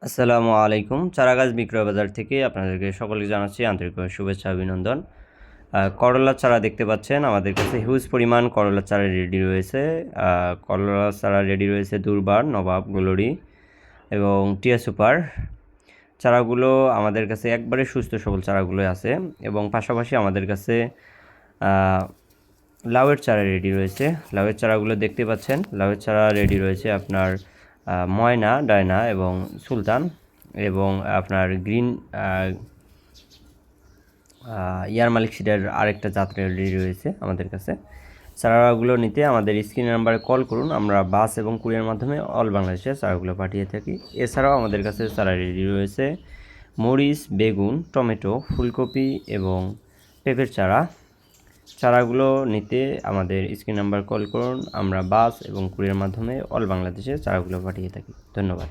আসসালামু আলাইকুম। চারাগাছ বিক্রয় বাজার থেকে আপনাদেরকে সকলকে জানাচ্ছি আন্তরিক শুভেচ্ছা অভিনন্দন। করলার চারা দেখতে পাচ্ছেন আমাদের কাছে হিউজ পরিমাণ করলার চারা রেডি রয়েছে। করলার চারা রেডি রয়েছে দুর্বার, নবাব, গ্লোরি এবং টিয়া সুপার। চারাগুলো আমাদের কাছে একবারে সুস্থ সবল চারাগুলো আছে এবং পাশাপাশি আমাদের কাছে লাউয়ের চারা রেডি রয়েছে। লাউয়ের চারাগুলো দেখতে পাচ্ছেন, লাউয়ের চারা রেডি রয়েছে আপনার ময়না, ডায়না এবং সুলতান এবং আপনার গ্রিন ইয়ার মালিক সিডের আরেকটা জাত রেডি রয়েছে আমাদের কাছে। চারাগুলো নিতে আমাদের স্ক্রিন নাম্বারে কল করুন। আমরা বাস এবং কুরিয়ার মাধ্যমে অল বাংলাদেশে চারাগুলো পাঠিয়ে থাকি। এছাড়াও আমাদের কাছে চারা রেডি রয়েছে মরিচ, বেগুন, টমেটো, ফুলকপি এবং পেঁপের চারাগুলো নিতে আমাদের স্ক্রিন নাম্বার কল করুন। আমরা বাস এবং কুরিয়ার মাধ্যমে অল বাংলাদেশে চারাগুলো পাঠিয়ে থাকি। ধন্যবাদ।